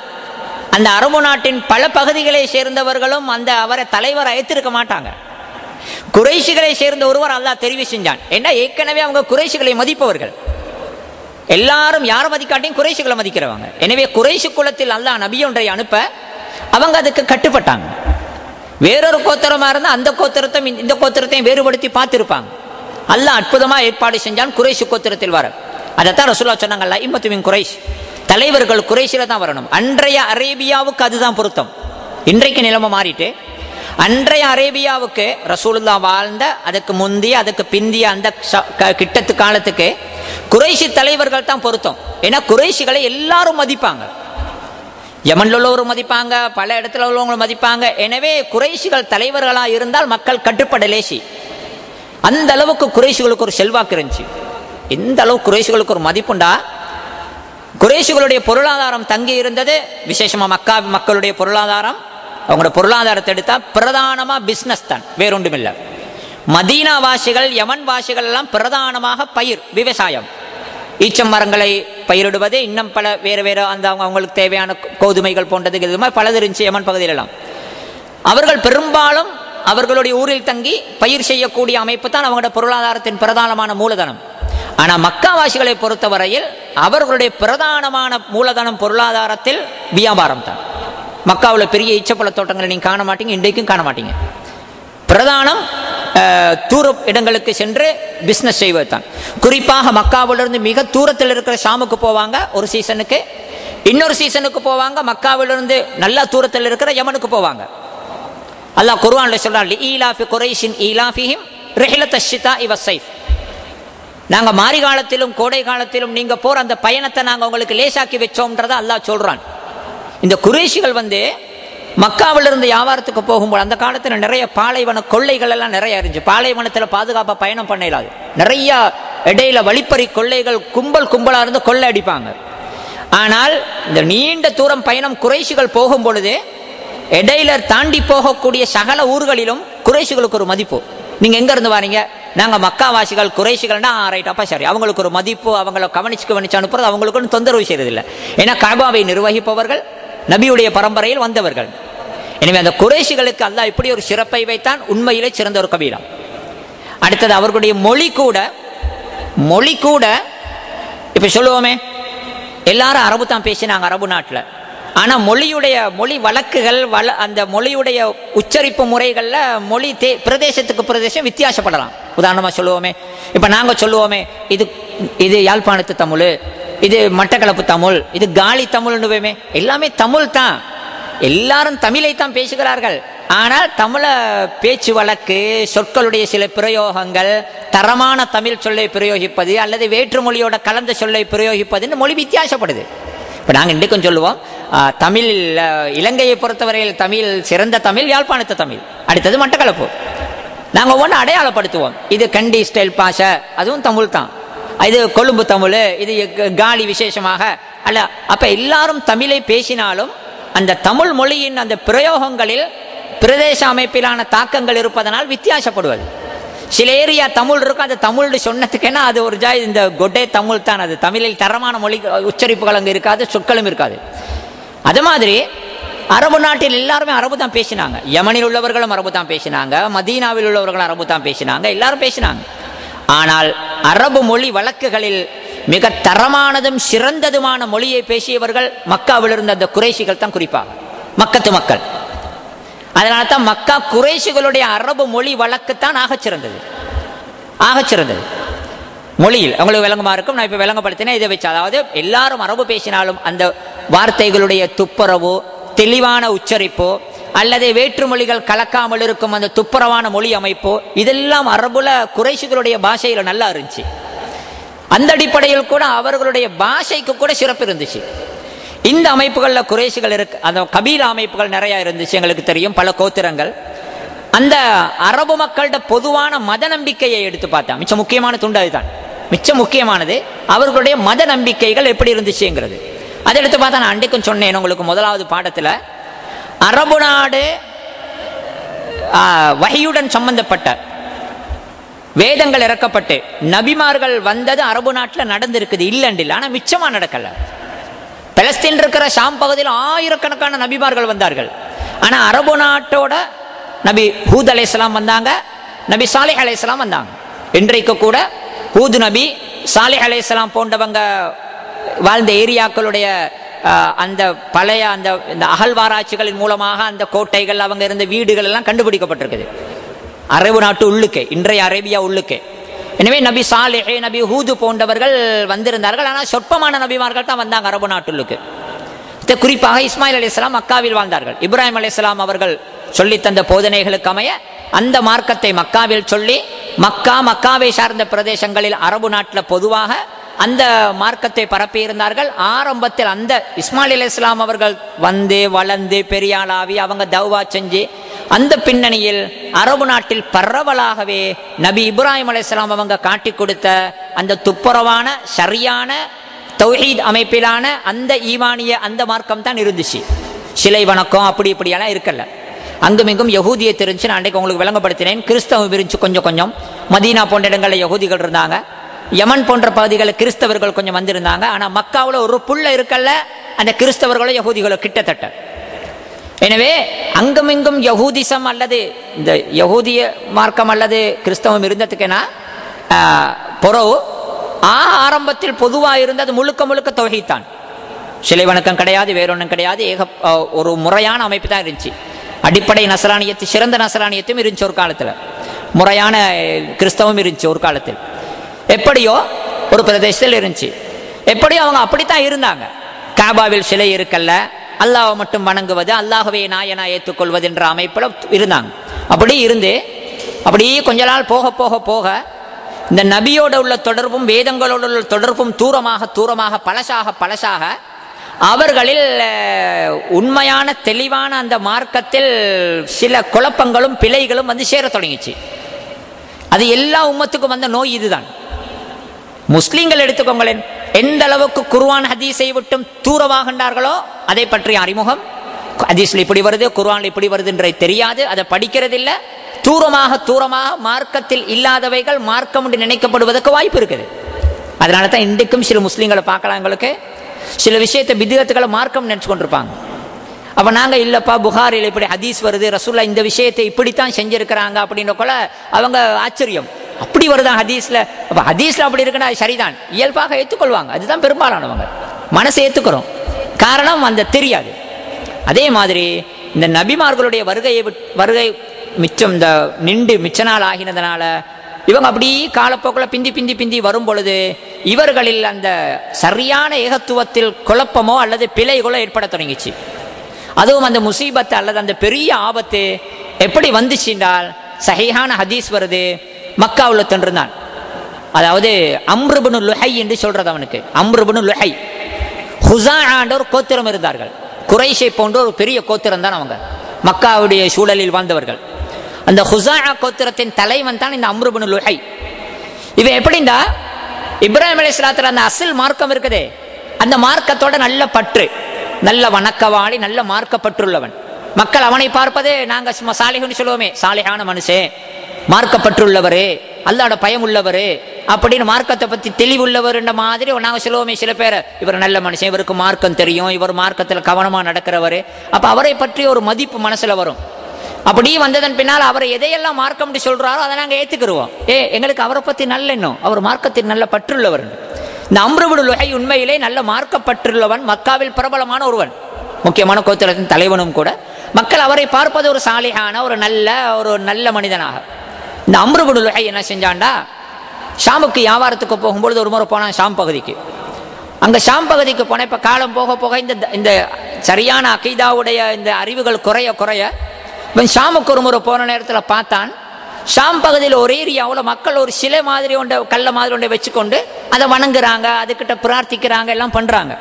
அந்த அரபு நாட்டின் பல பகுதிகளை சேர்ந்தவர்களும் அந்த அவரை தலைவர் ஏற்றிருக்க மாட்டாங்க. குறைஷிகளை சேர்ந்த ஒருவர் அல்லாஹ் தெரிவு செஞ்சான். ஏன்னா ஏற்கனவே அவங்க குறைஷிகளை மதிப்பவர்கள், எல்லாரும் யாரை மதிக்காட்டியும் குறைஷிகளை மதிக்கிறவங்க. எனவே குறைஷி குலத்தில் அல்லாஹ் நபி ஒன்றை அனுப்ப அவங்க அதுக்கு கட்டுப்பட்டாங்க. வேறொரு கோத்திரமா இருந்தா அந்த கோத்திரத்தை இந்த கோத்திரத்தையும் வேறுபடுத்தி பார்த்திருப்பாங்க. அல்லாஹ் அற்புதமா ஏற்பாடு செஞ்சான் குறைஷி கோத்திரத்தில் வர. அதைத்தான் ரசூலுல்லாஹ் சொன்னாங்க, இம்மத்துமின் குறைஷ், தலைவர்கள் குறைஷில தான் வரணும். அன்றைய அரேபியாவுக்கு அதுதான் பொருத்தம். இன்றைக்கு நிலைமை மாறிட்டு அன்றைய அரேபியாவுக்கு ரசூலுல்லாஹ் வாழ்ந்த அதுக்கு முந்திய அதுக்கு பிந்திய அந்த கிட்டத்து காலத்துக்கு குறைஷி தலைவர்கள் தான் பொருத்தம். ஏன்னா குறைஷிகளை எல்லாரும் மதிப்பாங்க, யமன்ல உள்ளவரும் மதிப்பாங்க, பல இடத்துல உள்ளவங்களும் மதிப்பாங்க. எனவே குறைஷிகள் தலைவர்களாக இருந்தால் மக்கள் கட்டுப்பட லேசி. அந்த அளவுக்கு குறைஷிகளுக்கு ஒரு செல்வாக்கு இருந்துச்சு. எந்த அளவு குறைஷிகளுக்கு ஒரு மதிப்புண்டா, குறைஷிகளுடைய பொருளாதாரம் தங்கி இருந்தது. விசேஷமா மக்கா மக்களுடைய பொருளாதாரம், அவங்களோட பொருளாதாரத்தை எடுத்தா பிரதானமா பிசினஸ் தான், வேறொன்றும் இல்லை. மதீனா வாசிகள் யமன் வாசிகள் எல்லாம் பிரதானமாக பயிர் விவசாயம், ஈச்சம் மரங்களை பயிரிடுவது, இன்னும் பல வேறு வேறு அந்த அவங்களுக்கு தேவையான கோதுமைகள் போன்றது இது மாதிரி பலது இருந்துச்சு யமன் பகுதியிலெல்லாம். அவர்கள் பெரும்பாலும் அவர்களுடைய ஊரில் தங்கி பயிர் செய்யக்கூடிய அமைப்பு தான் அவங்களோட பொருளாதாரத்தின் பிரதானமான மூலதனம். ஆனால் மக்காவாசிகளை பொறுத்தவரையில் அவர்களுடைய பிரதானமான மூலதனம் பொருளாதாரத்தில் வியாபாரம் தான். மக்காவில் பெரிய ஈச்சப்பழ தோட்டங்களை நீங்கள் காண மாட்டீங்க, இன்றைக்கும் காண மாட்டீங்க. பிரதானம் தூர இடங்களுக்கு சென்று பிஸ்னஸ் செய்வது தான். குறிப்பாக மக்காவிலிருந்து மிக தூரத்தில் இருக்கிற ஷாமுக்கு போவாங்க ஒரு சீசனுக்கு, இன்னொரு சீசனுக்கு போவாங்க மக்காவிலிருந்து நல்ல தூரத்தில் இருக்கிற யமனுக்கு போவாங்க. அல்லாஹ் குர்ஆன்ல சொல்றான், ஈலாஃபி குரைஷின் ஈலாஃபிஹிம் ரிஹ்லத்தஷ் ஷிதாஇ வஸ்ஸைஃப், நாங்க மாரி காலத்திலும் கோடை காலத்திலும் நீங்க போற அந்த பயணத்தை நாங்க உங்களுக்கு லேசாக்கி வச்சோம்ன்றத அல்லாஹ் சொல்றான். இந்த குறைஷிகள் மக்காவிலிருந்து வியாபாரத்துக்கு போகும்போது அந்த காலத்தில் நிறைய பாலைவன கொள்ளைகள் எல்லாம் நிறைய இருந்துச்சு. பாலைவனத்தில் பாதுகாப்பாக பயணம் பண்ண இல்லாது, நிறைய இடையில வழிப்பறி கொள்ளைகள் கும்பலா இருந்து கொள்ளை அடிப்பாங்க. ஆனால் இந்த நீண்ட தூரம் பயணம் குறைஷிகள் போகும் பொழுது இடையில தாண்டி போகக்கூடிய சகல ஊர்களிலும் குறைஷிகளுக்கு ஒரு மதிப்பு. நீங்க எங்க இருந்து வாரீங்க? நாங்க மக்காவாசிகள் குறைஷிகள்னா ரைட், அப்பா சரி, அவங்களுக்கு ஒரு மதிப்பு, அவங்களை கவனிச்சு அனுப்புறது அவங்களுக்கு ஒன்றும் தொந்தரவு செய்யறதில்லை. ஏன்னா கஅபாவை நிர்வகிப்பவர்கள் நபியுடைய பரம்பரையில் வந்தவர்கள். எனவே அந்த குறைஷிகளுக்கு அல்லாஹ் இப்படி ஒரு சிறப்பை வைத்தான், உண்மையிலே சிறந்த ஒரு கபீலா. அடுத்தது அவர்களுடைய மொழி கூட இப்ப சொல்லுவோமே, எல்லாரும் அரபு தான் பேசினாங்க அரபு நாட்டில். ஆனால் மொழி வழக்குகள் அந்த மொழியுடைய உச்சரிப்பு முறைகளில் மொழி பிரதேசத்துக்கு பிரதேசம் வித்தியாசப்படலாம். உதாரணமாக சொல்லுவோமே, இப்போ நாங்கள் சொல்லுவோமே இது யாழ்ப்பாணத்து தமிழ், இது மட்டக்களப்பு தமிழ், இது காலி தமிழ்னுவேமே, எல்லாமே தமிழ் தான், எல்லாரும் தமிழை தான் பேசுகிறார்கள். ஆனால் தமிழ பேச்சு வழக்கு சொற்களுடைய சில பிரயோகங்கள், தரமான தமிழ் சொல்லை பிரயோகிப்பது அல்லது வேற்று மொழியோட கலந்த சொல்லை பிரயோகிப்பதுன்னு மொழி வித்தியாசப்படுது. இப்போ நாங்கள் இன்றைக்கும் சொல்லுவோம், தமிழ் இலங்கையை பொறுத்தவரையில் தமிழ் சிறந்த தமிழ் யாழ்ப்பாணத்து தமிழ், அடுத்தது மட்டக்களப்பு. நாங்கள் ஒவ்வொன்று அடையாளப்படுத்துவோம், இது கண்டி ஸ்டைல் பாஷை, அதுவும் தமிழ் தான், இது கொழும்பு தமிழ், இது காலி விசேஷமாக அல்ல. அப்போ எல்லாரும் தமிழை பேசினாலும் அந்த தமிழ் மொழியின் அந்த பிரயோகங்களில் பிரதேச அமைப்பிலான தாக்கங்கள் இருப்பதனால் வித்தியாசப்படுவது. சில ஏரியா தமிழ் இருக்கும், அந்த தமிழ் சொன்னதுக்கேன்னா அது ஒரு ஜாய் இந்த கொட்டே தமிழ் தான், அது தமிழில் தரமான மொழி உச்சரிப்புகள் அங்கே இருக்காது, சொற்களும் இருக்காது. அது மாதிரி அரபு நாட்டில் எல்லாருமே அரபு தான் பேசினாங்க, யமனில் உள்ளவர்களும் அரபு தான் பேசினாங்க, மதீனாவில் உள்ளவர்களும் அரபு தான் பேசினாங்க, எல்லாரும் பேசினாங்க. ஆனால் அரபு மொழி வழக்குகளில் மிக தரமானதும் சிறந்ததுமான மொழியை பேசியவர்கள் மக்காவில் இருந்த அந்த குறைஷிகள் தான், குறிப்பாக மக்கத்து மக்கள். அதனால தான் மக்கா குறைஷிகளுடைய அரபு மொழி வழக்குத்தான் ஆகச்சிறந்தது. மொழியில் உங்களுக்கு விளங்கமா இருக்கும். நான் இப்ப விளங்கப்படுத்தினேன் இதை வச்சு. அதாவது எல்லாரும் அரபு பேசினாலும் அந்த வார்த்தைகளுடைய துப்புரவோ தெளிவான உச்சரிப்போ அல்லது வேற்றுமொழிகள் கலக்காமல் இருக்கும் அந்த துப்புரவான மொழி அமைப்போ இதெல்லாம் அரபுல குறைஷிகளுடைய பாஷையில நல்லா இருந்துச்சு. அந்த அடிப்படையில் கூட அவர்களுடைய பாஷைக்கு கூட சிறப்பு இருந்துச்சு. இந்த அமைப்புகள்ல குறைஷிகள் இருக்கு, அந்த கபீலா அமைப்புகள் நிறைய இருந்துச்சு. எங்களுக்கு தெரியும் பல கோத்திரங்கள். அந்த அரபு மக்களோட பொதுவான மத நம்பிக்கையை எடுத்து பார்த்தா மிச்ச முக்கியமான துண்டு அதுதான். மிச்ச முக்கியமானது அவர்களுடைய மத நம்பிக்கைகள் எப்படி இருந்துச்சுங்கிறது. அதை எடுத்து பார்த்தா நான் அன்றைக்கும் சொன்னேன் உங்களுக்கு முதலாவது பாடத்துல, அரபு நாடு வஹியுடன் சம்பந்தப்பட்ட வேதங்கள் இறக்கப்பட்டு நபிமார்கள் வந்தது அரபு நாட்டில் நடந்திருக்குது, இல்லைன்னு. ஆனா மிச்சமா நடக்கல. பலஸ்தீன் இருக்கிற ஷாம் பகுதியில் ஆயிரக்கணக்கான நபிமார்கள் வந்தார்கள். ஆனா அரபு நாட்டோட நபி ஹூத் அலைஹிஸ்ஸலாம் வந்தாங்க, நபி சாலிஹ் அலைஹிஸ்ஸலாம் வந்தாங்க. இன்றைக்கு கூட ஹூத் நபி சாலிஹ் அலைஹிஸ்ஸலாம் போன்றவங்க வாழ்ந்த ஏரியாக்களுடைய அந்த பழைய அந்த அகழ்வாராய்ச்சிகளின் மூலமாக அந்த கோட்டைகள் அவங்க இருந்த வீடுகள் எல்லாம் கண்டுபிடிக்கப்பட்டிருக்குது அரபு நாட்டு உள்ளுக்கே, இன்றைய அரேபியா உள்ளுக்கே. எனவே நபி சாலிஹ் நபி ஹூது போன்றவர்கள் வந்திருந்தார்கள். ஆனால் சொற்பமான நபிமார்கள் தான் வந்தாங்க அரபு நாட்டுள்ளுக்கு. குறிப்பாக இஸ்மாயில் அலைஹிஸ்ஸலாம் மக்காவில் வாழ்ந்தார்கள். இப்ராஹிம் அலைஹிஸ்ஸலாம் அவர்கள் சொல்லி தந்த போதனைகளுக்கு அமைய அந்த மார்க்கத்தை மக்காவில் சொல்லி மக்காவை சார்ந்த பிரதேசங்களில் அரபு நாட்டில் பொதுவாக அந்த மார்க்கத்தை பரப்பி இருந்தார்கள். ஆரம்பத்தில் அந்த இஸ்மாயில் அலைஹிஸ்ஸலாம் அவர்கள் வந்து வளர்ந்து பெரியாளாவி அவங்க தௌவா செஞ்சு அந்த பின்னணியில் அரபு நாட்டில் பரவலாகவே நபி இப்ராஹிம் அலைஹிஸ்ஸலாம் அவங்க காட்டி கொடுத்த அந்த துப்புரவான சரியான தௌஹீத் அமைப்பிலான அந்த ஈமானிய அந்த மார்க்கம் தான் இருந்துச்சு. சிலை வணக்கம் அப்படி இப்படியெல்லாம் இருக்கல. அங்குமிங்கும் யகூதியை தெரிஞ்சு நான் அன்றைக்கு உங்களுக்கு விளங்கப்படுத்தினேன். கிறிஸ்தவம் விரிஞ்சு கொஞ்சம் கொஞ்சம் மதீனா போன்ற இடங்களில் யகூதிகள் இருந்தாங்க, யமன் போன்ற பகுதிகளில் கிறிஸ்தவர்கள் கொஞ்சம் வந்திருந்தாங்க. ஆனால் மக்காவில் ஒரு புள்ள இருக்கல்ல அந்த கிறிஸ்தவர்களும் யகூதிகளும் கிட்டத்தட்ட. எனவே அங்குமிங்கும் யகூதிசம் அல்லது இந்த யகூதிய மார்க்கம் அல்லது கிறிஸ்தவம் இருந்ததுக்குன்னா பொறவு ஆரம்பத்தில் பொதுவாக இருந்தது முழுக்க முழுக்க தௌஹீத் தான். சிலை வணக்கம் கிடையாது, வேறொன்றும் கிடையாது. ஒரு முறையான அமைப்பு தான் இருந்துச்சு. அடிப்படை நசரானியத்து சிறந்த நசரானியத்தும் இருந்துச்சு ஒரு காலத்தில், முறையான கிறிஸ்தவம் இருந்துச்சு ஒரு காலத்தில். எப்படியோ ஒரு பிரதேசத்தில் இருந்துச்சு. எப்படியோ அவங்க அப்படித்தான் இருந்தாங்க. காபாவில் சிலை இருக்கல்ல, அல்லாஹ்வை மட்டும் வணங்குவது, அல்லாஹ்வை நாயனா ஏற்றுக்கொள்வது என்ற அமைப்பில் இருந்தாங்க. அப்படி இருந்து அப்படியே கொஞ்ச நாள் போக போக போக இந்த நபியோட உள்ள தொடர்பும் வேதங்களோட உள்ள தொடர்பும் தூரமாக பழசாக அவர்களில் உண்மையான தெளிவான அந்த மார்க்கத்தில் சில குழப்பங்களும் பிழைகளும் வந்து சேர தொடங்கிச்சு. அது எல்லா உம்மத்துக்கும் வந்த நோய் இதுதான். முஸ்லிம்கள் எடுத்துக்கோங்களேன், எந்த அளவுக்கு குர்ஆன் ஹதீஸை விட்டும் தூரமாகின்றார்களோ அதை பற்றிய அறிமுகம், ஹதீஸ்ல இப்படி வருது குர்ஆன்ல இப்படி வருது என்றே தெரியாது, அதை படிக்கிறது இல்லை. தூரமாக மார்க்கத்தில் இல்லாதவைகள் மார்க்கம் என்று நினைக்கப்படுவதற்கு வாய்ப்பு இருக்குது. அதனால தான் இன்றைக்கும் சில முஸ்லீம்களை பார்க்கலாம், எங்களுக்கு சில விஷயத்தை பித்அத்துகளை மார்க்கம் நினைச்சு கொண்டிருப்பாங்க. அப்ப நாங்க இல்லப்பா புகாரில் இப்படி ஹதீஸ் வருது, ரசூலுல்லாஹ் இந்த விஷயத்தை இப்படித்தான் செஞ்சிருக்கிறாங்க அப்படின்றக்குள்ள அவங்க ஆச்சரியம், அப்படி வருதான் ஹதீஸ்ல. அப்ப ஹதீஸ்ல அப்படி இருக்குன்னா அது சரிதான், இயல்பாக ஏற்றுக்கொள்வாங்க. அதுதான் பெரும்பாலானவங்க மனசை ஏற்றுக்கிறோம். காரணம் அந்த தெரியாது. அதே மாதிரி இந்த நபிமார்களுடைய வருகை மிச்சம் இந்த நின்று மிச்ச நாள் ஆகினதுனால இவங்க அப்படி காலப்போக்கில் பிந்தி வரும் பொழுது இவர்களில் அந்த சரியான ஏகத்துவத்தில் குழப்பமோ அல்லது பிழைகளோ ஏற்பட தொடங்கிச்சு. அதுவும் அந்த முசீபத்து அல்லது அந்த பெரிய ஆபத்து எப்படி வந்துச்சுன்றால், சஹீஹான ஹதீஸ் வருது, மக்காவுல தன்றிருந்தான். அதாவது அம்ர் இப்னு லுஹை என்று சொல்றது அவனுக்கு. அம்ர் இப்னு லுஹை ஹுஸாஆன்ற ஒரு கோத்திரம் இருந்தார்கள். குறைஷை போன்ற ஒரு பெரிய கோத்திரம் தான் அவங்க, மக்காவுடைய சூழலில் வாழ்ந்தவர்கள். அந்த ஹுஸாஆ கோத்திரத்தின் தலைவன் தான் இந்த அம்ர் இப்னு லுஹை. இவன் எப்படின்னா இப்ராஹிம் அலைஹிஸ்ஸலாத்துல அந்த அசல் மார்க்கம் இருக்குதே, அந்த மார்க்கத்தோட நல்ல பற்று, நல்ல வணக்கவாளி, நல்ல மார்க்கப்பற்றுள்ளவன். மக்கள் அவனை பார்ப்பதே நாங்க சாலிஹ்னு சொல்லுவோமே, சாலிஹான மனுஷன், மார்க்கப்பற்றுள்ளவரே, அல்லாஹ்வோட பயம் உள்ளவரே அப்படின்னு மார்க்கத்தை பத்தி தெளிவுள்ளவர் என்ற மாதிரி நாங்க சொல்லுவோமே. சில பேர் இவர் நல்ல மனுஷன், இவருக்கு மார்க்கம் தெரியும், இவர் மார்க்கத்தில் கவனமா நடக்கிறவரு, அப்ப அவரை பற்றி ஒரு மதிப்பு மனசுல வரும். அப்படி வந்ததன் பின்னால் அவரை எதையெல்லாம் மார்க்கம் சொல்றாரோ அதை நாங்க ஏத்துக்கிடுவோம். எங்களுக்கு அவரை பத்தி நல்ல எண்ணம், அவர் மார்க்கத்தில் நல்ல பற்றுள்ளவர். இந்த அம்ர் இப்னு லுஹை உண்மையிலே நல்ல மார்க்கப்பற்றுள்ளவன், மக்காவில் பிரபலமான ஒருவன், முக்கியமான கோத்திரத்தின் தலைவனும் கூட. மக்கள் அவரை பார்ப்பது ஒரு சாலிஹான ஒரு நல்ல மனிதனாக. இந்த அம்ரு இப்னு லுஹை என்ன செஞ்சான்டா, ஷாமுக்கு வியாபாரத்துக்கு போகும்பொழுது ஒரு முறை போனான் ஷாம் பகுதிக்கு. அங்கே ஷாம் பகுதிக்கு போன இப்போ காலம் போக போக இந்த சரியான அகீதாவுடைய இந்த அறிவுகள் குறைய குறைய இவன் ஷாமுக்கு ஒரு முறை போன நேரத்தில் பார்த்தான், ஷாம் பகுதியில் ஒரு ஏரியாவில் மக்கள் ஒரு சிலை மாதிரி ஒன்றை கல்லை மாதிரி ஒன்றை வச்சுக்கொண்டு அதை வணங்குறாங்க, அதுக்கிட்ட பிரார்த்திக்கிறாங்க, எல்லாம் பண்ணுறாங்க.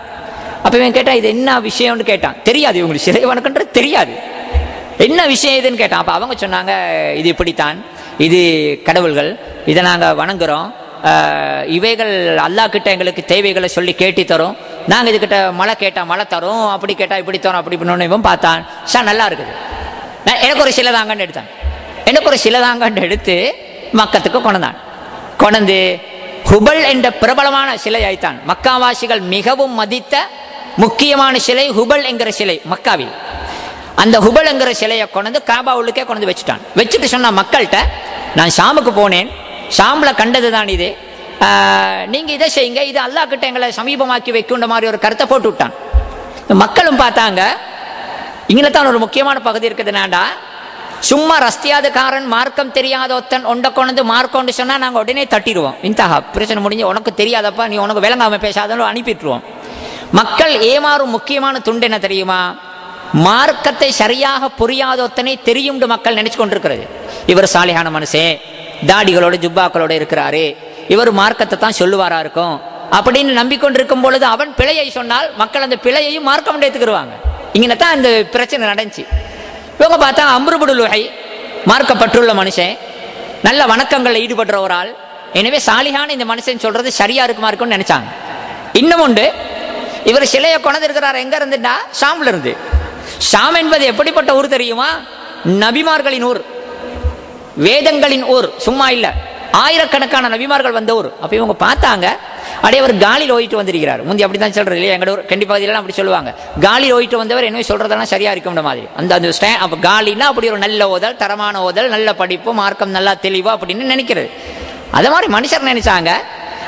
அப்போ இவன் கேட்டான், இது என்ன விஷயம்னு கேட்டான். தெரியாது, இவங்களுக்கு சிலை வணக்கன்றது தெரியாது, என்ன விஷயம் இதுன்னு கேட்டான். அப்போ அவங்க சொன்னாங்க, இது இப்படித்தான், இது கடவுள்கள், இதை நாங்கள் வணங்குறோம், இவைகள் அல்லாஹ் கிட்ட எங்களுக்கு தேவைகளை சொல்லி கேட்டி தரும், நாங்கள் இதுக்கிட்ட மழை கேட்டால் மழை தரும், அப்படி கேட்டால் இப்படி தரோம், அப்படி பண்ணணும். இவன் பார்த்தான், நல்லா இருக்குது, எனக்கு ஒரு சிலை தாங்கன்னு எடுத்தான். எனக்கு ஒரு சிலை தாங்கன்னு எடுத்து மக்கத்துக்கு கொண்டு ஹுபல் என்ற பிரபலமான சிலை ஆய்த்தான். மக்காவாசிகள் மிகவும் மதித்த முக்கியமான சிலை ஹுபல் என்கிற சிலை மக்காவில். அந்த ஹுபல் என்கிற சிலையை கொண்டு காபா உள்ளுக்கே கொண்டு வச்சுட்டான். வச்சுட்டு சொன்னான் மக்கள்கிட்ட, நான் ஷாமுக்கு போனேன், ஷாம்ல கண்டது தான் இது, நீங்க இதை செய்யுங்க, இது அல்லாஹ் கிட்ட எங்களை சமீபமாக்கி வைக்குன்ற மாதிரி ஒரு கருத்தை போட்டு விட்டான். மக்களும் பார்த்தாங்க. இங்கே தான் ஒரு முக்கியமான பகுதி இருக்குதுனாண்டா, சும்மா ரஸ்தியாதக்காரன் மார்க்கம் தெரியாத ஒத்தன் ஒன்றை கொண்டு மார்க்கம்னு சொன்னா நாங்கள் உடனே தட்டிடுவோம், இந்தஹா பிரச்சனை முடிஞ்சு, உனக்கு தெரியாதப்பா, நீ உனக்கு விளங்காம பேசாதன்னு அனுப்பிட்டுருவோம். மக்கள் ஏமாறும் முக்கியமான துண்டு என்ன தெரியுமா, மார்க்கத்தை சரியாக புரியாத ஒத்தனை தெரியும் மக்கள் நினைச்சு கொண்டிருக்கிறது. இவர் சாலிஹான மனுஷே, தாடிகளோட ஜுப்பாக்களோட இருக்கிறாரு, இவர் மார்க்கத்தை தான் சொல்லுவாரா இருக்கும் அப்படின்னு நம்பிக்கொண்டிருக்கும் பொழுது அவன் பிழையை சொன்னால் மக்கள் அந்த பிழையையும் மார்க்கம் எடுத்துக்கிடுவாங்க. இங்கே தான் இந்த பிரச்சனை நடந்துச்சு. இவங்க பார்த்தா அம்ரு இப்னு லுஹை மார்க்கப்பட்டுள்ள மனுஷன், நல்ல வணக்கங்களில் ஈடுபடுற ஒரு ஆள், எனவே சாலிஹான இந்த மனுஷன் சொல்றது சரியா இருக்குமா இருக்கும்னு நினைச்சாங்க. இன்னும் உண்டு, இவர் சிலையை கொண்டு இருக்கிறார் எங்க இருந்துட்டா, ஷாம்ல இருந்து. ஷாம் என்பது எப்படிப்பட்ட ஊர் தெரியுமா, நபிமார்களின் ஊர், வேதங்களின் ஊர், சும்மா இல்ல, ஆயிரக்கணக்கான நபிமார்கள் வந்த ஊர். அப்ப இவங்க பார்த்தாங்க, அப்படியே அவர் காலில் ஓயிட்டு வந்திருக்கிறார். முந்தி அப்படித்தான் சொல்றது இல்லையா, எங்களோட கண்டி பகுதியிலாம் அப்படி சொல்லுவாங்க, காலில் ஓயிட்டு வந்தவர் என்ன சொல்றதெல்லாம் சரியா இருக்கும் மாதிரி. அந்த காலினா அப்படி ஒரு நல்ல ஓதல், தரமான ஓதல், நல்ல படிப்பு, மார்க்கம் நல்லா தெளிவா அப்படின்னு நினைக்கிறது. அது மாதிரி மனுஷர் நினைச்சாங்க,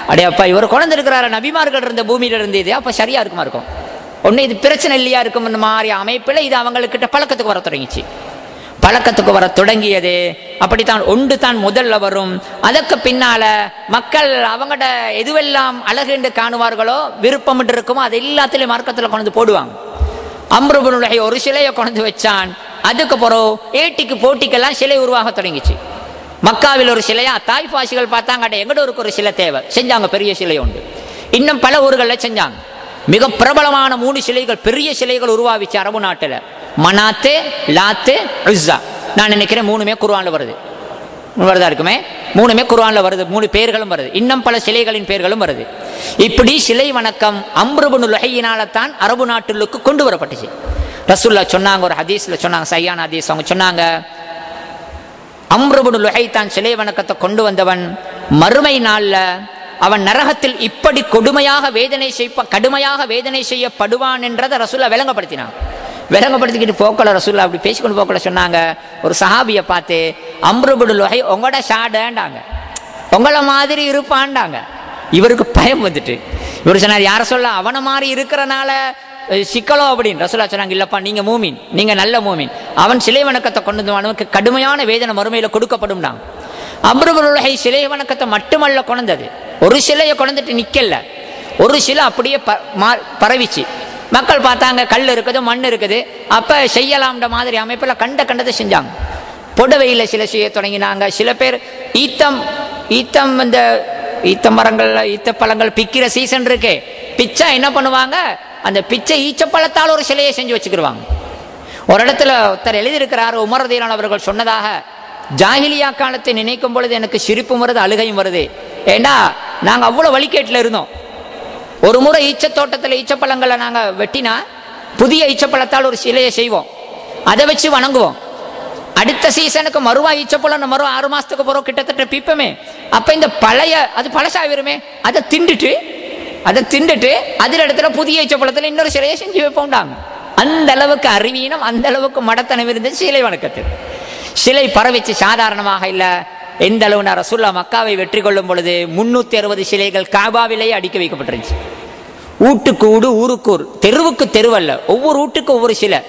அப்படியே அப்பா இவர் குழந்தை இருக்கிறார நபிமார்கள் இருந்த பூமியில இருந்து, இது அப்ப சரியா இருக்குமா இருக்கும், ஒன்னு இது பிரச்சனை இல்லையா இருக்கும் மாதிரி அமைப்புல இது அவங்கக்கிட்ட பழக்கத்துக்கு வர தொடங்கிச்சு. பழக்கத்துக்கு வர தொடங்கியது அப்படித்தான் ஒன்று தான் முதல்ல வரும். அதற்கு பின்னால மக்கள் அவங்கள்ட எதுவெல்லாம் அழகு என்று காணுவார்களோ, விருப்பம் இருக்குமோ அது எல்லாத்திலையும் மார்க்கத்தில் கொண்டு போடுவாங்க. அம்ரு இப்னு லுஹை ஒரு சிலையை கொண்டு வச்சான். அதுக்கு பிறகு ஏட்டிக்கு போட்டிக்கெல்லாம் சிலை உருவாக தொடங்கிச்சு. மக்காவில் ஒரு சிலையா, தாய்ஃபாசிகள் பார்த்தாங்க, எங்கட ஒரு சிலை தேவை, செஞ்சாங்க, பெரிய சிலை உண்டு. இன்னும் பல ஊர்களில் செஞ்சாங்க. மிக பிரபலமான 3 சிலைகள், பெரிய சிலைகள் உருவாவிச்சு அரபு நாட்டில். மனாத்து, லாத்து, உஸ்ஸா. நான் நினைக்கிறேன் 3மே குர்ஆன்ல வருது, வருதா இருக்குமே, 3மே குர்ஆன்ல வருது, 3 பேர்களும் வருது. இன்னும் பல சிலைகளின் பேர்களும் வருது. இப்படி சிலை வணக்கம் அம்ரு இப்னு லுஹையினால தான் அரபு நாட்டுக்கு கொண்டு வரப்பட்டுச்சு. ரசூலுல்லாஹ் சொன்னாங்க, ஒரு ஹதீஸ்ல சொன்னாங்க, சையான ஹதீஸ், அவங்க சொன்னாங்க, அம்ரு இப்னு லுஹை தான் சிலை வணக்கத்தை கொண்டு வந்தவன், மறுமை நாள்ல அவன் நரகத்தில் இப்படி கடுமையாக வேதனை செய்யப்படுவான் என்றதை ரசூலுல்லாஹ் விளங்கப்படுத்திக்கிட்டு போக்கல. ரசூலுல்லாஹ் அப்படி பேசிக்கொண்டு போக்கல சொன்னாங்க, ஒரு சஹாபியை பார்த்து, அம்ரு இப்னு லுஹை உங்களோட ஷாடாண்டாங்க, உங்களை மாதிரி இருப்பான்டாங்க. இவருக்கு பயம் வந்துட்டு இவர் சொன்னார், யார சொல்ல அவனை மாதிரி இருக்கிறனால சிக்கலோ அப்படின்னு. ரசூலுல்லாஹ் சொன்னாங்க, இல்லப்பா, நீங்க மூமின், நீங்க நல்ல மூமின், அவன் சிலை வணக்கத்தை கொண்டு வந்தவனுக்கு கடுமையான வேதனை மறுமையில கொடுக்கப்படும். அம்ரு இப்னு லுஹை சிலை வணக்கத்தை மட்டுமல்ல கொண்டது, ஒரு சிலையை கொண்டுட்டு நிக்கல, ஒரு சிலை அப்படியே பரவிச்சு. மக்கள் பார்த்தாங்க, கல் இருக்குது, மண் இருக்குது, அப்ப செய்யலாம்ன்ற மாதிரி அமைப்புல கண்டதை செஞ்சாங்க. புடவையில சில செய்ய தொடங்கினாங்க. சில பேர் ஈத்தம் இந்த ஈத்த மரங்கள், ஈத்த பழங்கள் பிக்கிற சீசன் இருக்கே, பிச்சை என்ன பண்ணுவாங்க, அந்த பிச்சை ஈச்சப்பழத்தால் ஒரு சிலையை செஞ்சு வச்சுக்கிடுவாங்க. ஒரு இடத்துல ஒருத்தர் எழுதியிருக்கிறார், உமர் ரலியல்லாஹு அவர்கள் சொன்னதாக, ஜாஹிலியா காலத்தை நினைக்கும் பொழுது எனக்கு சிரிப்பும் வருது, அழுகையும் வருது. ஏண்டா நாங்க அவ்வளவு வழிகேட்டில் இருந்தோம். ஒரு முறை ஈச்சத்தோட்டத்தில் ஈச்சப்பழங்களை நாங்க வெட்டினா புதிய ஈச்சப்பழத்தால் ஒரு சிலையை செய்வோம், அதை வச்சு வணங்குவோம். அடுத்த சீசனுக்கு மறுவா ஈச்சப்பழம் மறுவா 6 மாசத்துக்கு பிறகு கிட்டத்தட்ட பிப்பமே. அப்ப இந்த பழைய அது பழசாவிருமே, அதை திண்டுட்டு அதில் இடத்துல புதிய ஈச்சப்பழத்தில் இன்னொரு சிலையை செஞ்சு வைப்போம்டாங்க. அந்த அளவுக்கு அறிவீனம், அந்த அளவுக்கு மடத்தனம் இருந்தது சிலை வணக்கத்தில். சிலை பரவிச்சு சாதாரணமாக இல்லை. எந்த அளவுனா, ரசூலுல்லாஹ் மக்காவை வெற்றி கொள்ளும் பொழுது 360 சிலைகள் காபாவிலேயே அடுக்கி வைக்கப்பட்டிருந்துச்சு. வீட்டுக்கு வீடு, ஊருக்கு ஊர், தெருவுக்கு தெருவல்ல, ஒவ்வொரு வீட்டுக்கு ஒவ்வொரு சிலை.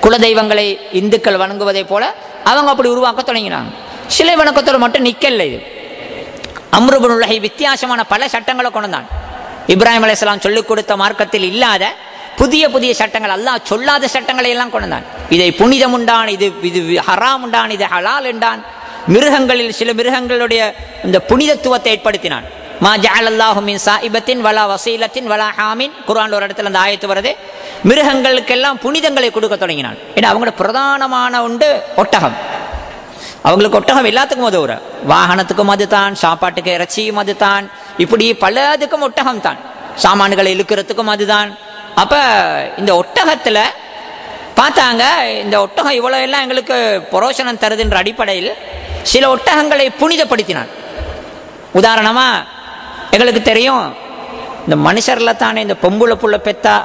குலதெய்வங்களை இந்துக்கள் வணங்குவதை போல அவங்க அப்படி உருவாக்க தொடங்கினாங்க. சிலை வணக்கத்தோடு மட்டும் நிக்கல. இது அம்ர் இப்னு லுஹை வித்தியாசமான பல சட்டங்களை கொண்டான். இப்ராஹிம் அலைஹிஸ்ஸலாம் சொல்லிக் கொடுத்த மார்க்கத்தில் இல்லாத புதிய புதிய சட்டங்கள், அல்லாஹ் சொல்லாத சட்டங்களை எல்லாம் கொண்டான். இதை புனிதம் உண்டான், இது இது ஹராம் உண்டான், இது ஹலால் என்றான். மிருகங்களில் சில மிருகங்களுடைய இந்த புனிதத்துவத்தை ஏற்படுத்தினான். மா ஜஅலல்லாஹு மின் சாயிபத்தின் வலா வசீலத்தின் வலா ஹாமின், குர்ஆன்ல ஒரு இடத்துல அந்த ஆயத்து வருது. மிருகங்களுக்கெல்லாம் புனிதங்களை கொடுக்க தொடங்கினான். ஏன்னா அவங்களோட பிரதானமான உண்டு ஒட்டகம். அவங்களுக்கு ஒட்டகம் எல்லாத்துக்கும் உதவுற, வாகனத்துக்கும் அதுதான், சாப்பாட்டுக்கு இறைச்சியும் அதுதான், இப்படி பலதுக்கும் ஒட்டகம் தான், சாமான்களை இழுக்கிறதுக்கும் அதுதான். அப்ப இந்த ஒட்டகத்துல பார்த்தாங்க, இந்த ஒட்டகம் இவ்வளவு எல்லாம் எங்களுக்கு புரோஷனம் தருதுன்ற அடிப்படையில் சில ஒட்டகங்களை புனிதப்படுத்தினான். உதாரணமா எங்களுக்கு தெரியும், இந்த மனுஷர்ல தானே இந்த பொம்புல புள்ள பெத்தா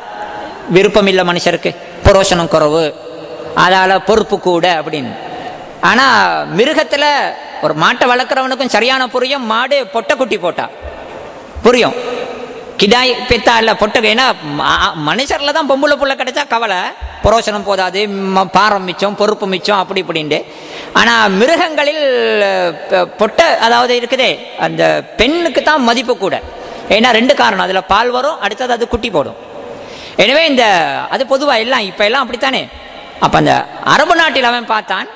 விருப்பம் இல்லை மனுஷருக்கு, புரோஷனம் குறைவு, அதால பொறுப்பு கூட அப்படின்னு. ஆனா மிருகத்துல ஒரு மாட்டை வளர்க்குறவனுக்கும் சரியான புரியும், மாடு பொட்டை குட்டி போட்டா புரியும், கிடாய் பெத்தா இல்ல பொட்டை. ஏன்னா மனுஷர்ல தான் பொம்புல புள்ள கிடைச்சா கவலை, புரோஷனம் போதாது, பாரம் மிச்சம், பொறுப்பு மிச்சம், அப்படி இப்படின்ட்டு. ஆனா மிருகங்களில் பொட்டை அதாவது இருக்குதே, அந்த பெண்ணுக்கு தான் மதிப்பு கூட. ஏன்னா ரெண்டு காரணம், அதுல பால் வரும், அடுத்தது அது குட்டி போடும். எனவே இந்த அது பொதுவா எல்லாம் இப்ப எல்லாம் அப்படித்தானே. அப்ப அந்த அரபு நாட்டில் அவன் பார்த்தான்,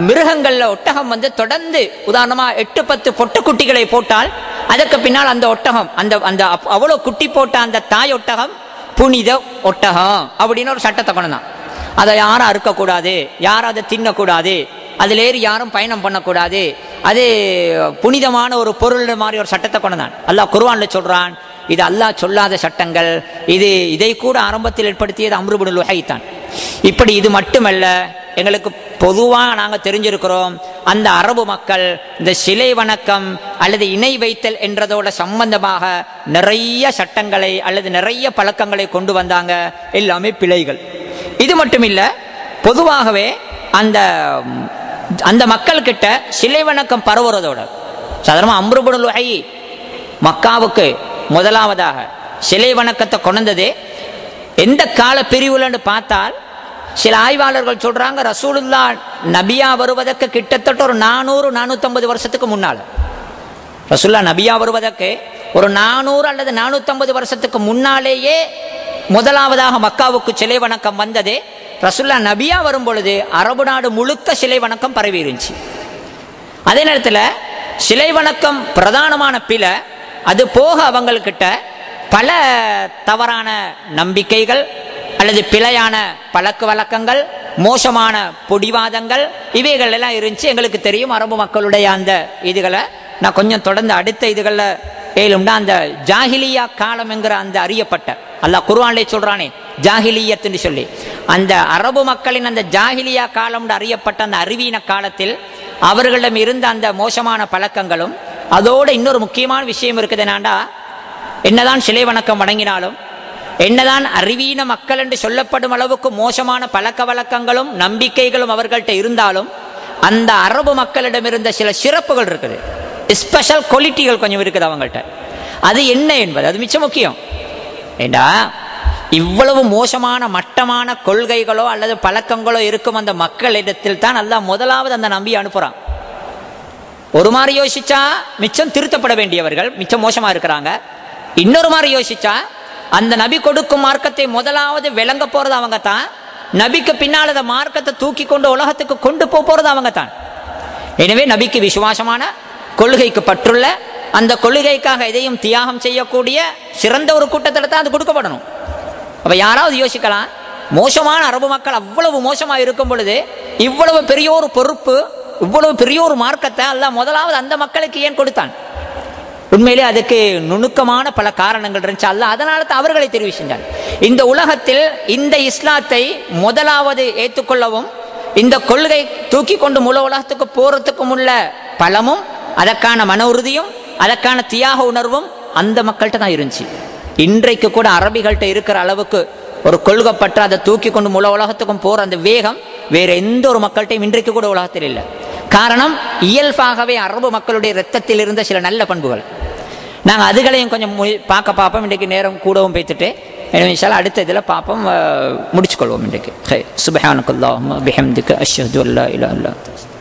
மிருகங்கள்ல ஒட்டகம் தொடர்ந்து உதாரணமா 8-10 பொட்டு குட்டிகளை போட்டால் அதற்கு பின்னால் அந்த ஒட்டகம் அந்த அந்த அவ்வளவு குட்டி போட்ட அந்த தாய் ஒட்டகம் புனித ஒட்டகம் அப்படின்னு ஒரு சட்டத்தை கொண்டான். அதை யாரும் அறுக்கக்கூடாது, யாரும் அதை தின்னக்கூடாது, அதுல ஏறி யாரும் பயணம் பண்ணக்கூடாது, அது புனிதமான ஒரு பொருள் மாதிரி ஒரு சட்டத்தை கொண்டான். அல்லாஹ் குர்ஆன்ல சொல்றான், இது அல்லாஹ் சொல்லாத சட்டங்கள். இதை கூட ஆரம்பத்தில் ஏற்படுத்தியது அம்ர் இப்னு லுஹை தான். இப்படி இது மட்டுமல்ல, எங்களுக்கு பொதுவாக நாங்கள் தெரிஞ்சிருக்கிறோம், அந்த அரபு மக்கள் இந்த சிலை வணக்கம் அல்லது இணை வைத்தல் என்றதோட சம்பந்தமாக நிறைய சட்டங்களை அல்லது நிறைய பழக்கங்களை கொண்டு வந்தாங்க. எல்லாமே பிழைகள். இது மட்டும் இல்ல, பொதுவாகவே அந்த அந்த மக்கள் கிட்ட சிலை வணக்கம் பரவுறதோட சாதாரண அம்ர் இப்னு லுஹை மக்காவுக்கு முதலாவதாக சிலை வணக்கத்தை கொண்டது எந்த கால பிரிவுலன்னு பார்த்தால், சில ஆய்வாளர்கள் சொல்றாங்க ரசூலுல்லாஹ் நபியா வருவதற்கு கிட்டத்தட்ட ஒரு 400-450 வருஷத்துக்கு முன்னால. ரசூலுல்லாஹ் நபியா வருவதற்கு ஒரு 400 அல்லது 450 வருஷத்துக்கு முன்னாலேயே முதலாவதாக மக்காவுக்கு சிலை வணக்கம் வந்தது. ரசூலுல்லாஹ் நபியா வரும் பொழுது அரபு நாடு முழுக்க சிலை வணக்கம் பரவி இருந்துச்சு. அதே நேரத்தில் சிலை வணக்கம் பிரதானமான பிழை. அது போக அவங்கக்கிட்ட பல தவறான நம்பிக்கைகள் அல்லது பிழையான பழக்க வழக்கங்கள், மோசமான பொடிவாதங்கள், இவைகள் எல்லாம் இருந்துச்சு. எங்களுக்கு தெரியும் அரபு மக்களுடைய அந்த இதுகளை நான் கொஞ்சம் தொடர்ந்து அடுத்த இதுகளில் ஏழும்னா அந்த ஜாஹிலியா காலம் என்கிற அந்த அறியப்பட்ட, அல்லாஹ் குர்ஆன்லே சொல்றானே ஜாஹிலியத்துன்னு சொல்லி, அந்த அரபு மக்களின் அந்த ஜாஹிலியா காலம் அறியப்பட்ட அந்த அறிவீன காலத்தில் அவர்களிடம் இருந்த அந்த மோசமான பழக்கங்களும், அதோட இன்னொரு முக்கியமான விஷயம் இருக்குது. என்னண்டா, என்னதான் சிலை வணக்கம் வணங்கினாலும், என்னதான் அறிவீன மக்கள் என்று சொல்லப்படும் அளவுக்கு மோசமான பழக்க வழக்கங்களும் நம்பிக்கைகளும் அவர்கள்ட்ட இருந்தாலும், அந்த அரபு மக்களிடம் இருந்த சில சிறப்புகள் இருக்குது, ஸ்பெஷல் குவாலிட்டிகள் கொஞ்சம் இருக்குது அவங்கள்ட்ட. அது என்ன என்பது அது மிச்சம் முக்கியம். ஏண்டா இவ்வளவு மோசமான மட்டமான கொள்கைகளோ அல்லது பழக்கங்களோ இருக்கும் அந்த மக்களிடத்தில் தான் அல்லாஹ் முதலாவது அந்த நம்பியை அனுப்புறான். ஒரு மாதிரி யோசிச்சா மிச்சம் திருத்தப்பட வேண்டியவர்கள் மிச்சம் மோசமா இருக்கிறாங்க. இன்னொரு மாதிரி யோசிச்சா அந்த நபி கொடுக்கும் மார்க்கத்தை முதலாவது விளங்க போறது அவங்க தான். நபிக்கு பின்னால் அந்த மார்க்கத்தை தூக்கி கொண்டு உலகத்துக்கு கொண்டு போறது அவங்க தான். எனவே நபிக்கு விசுவாசமான, கொள்கைக்கு பற்றுள்ள, அந்த கொள்கைக்காக எதையும் தியாகம் செய்யக்கூடிய சிறந்த ஒரு கூட்டத்தில் தான் அது கொடுக்கப்படணும். அப்ப யாராவது யோசிக்கலாம், மோசமான அரபு மக்கள் அவ்வளவு மோசமா இருக்கும் பொழுது இவ்வளவு பெரிய ஒரு பொறுப்பு, இவ்வளவு பெரிய ஒரு மார்க்கத்தை அல்லாஹ் முதலாவது அந்த மக்களுக்கு ஏன் கொடுத்தான்? உண்மையிலே அதுக்கு நுணுக்கமான பல காரணங்கள் இருந்துச்சு. அல்லாஹ் அதனால தான் அவர்களை தெரிவு செஞ்சான். இந்த உலகத்தில் இந்த இஸ்லாத்தை முதலாவது ஏற்றுக்கொள்ளவும், இந்த கொள்கை தூக்கி கொண்டு முழு உலகத்துக்கு போறதுக்கும் உள்ள பலமும், அதற்கான மன உறுதியும், அதற்கான தியாக உணர்வும் அந்த மக்கள்கிட்ட தான் இருந்துச்சு. இன்றைக்கு கூட அரபிகள்கிட்ட இருக்கிற அளவுக்கு ஒரு கொள்கைப்பற்று அதை தூக்கி கொண்டு முழு உலகத்துக்கும் போற அந்த வேகம் வேற எந்த ஒரு மக்கள்கிட்டையும் இன்றைக்கு கூட உலகத்தில் இல்லை. காரணம், இயல்பாகவே அரபு மக்களுடைய இரத்தத்தில் இருந்த சில நல்ல பண்புகள். நாங்கள் அதுகளையும் கொஞ்சம் பார்ப்போம். இன்றைக்கு நேரம் கூடவும் பேத்துட்டு எனவே இன்ஷால்லா அடுத்த இதில் பார்ப்போம், முடிச்சுக்கொள்வோம் இன்றைக்கு. சுப்ஹானக்கல்லாஹும்ம பிஹம்திக அஷ்ஹது அல்லா இலாஹா இல்லா அன்த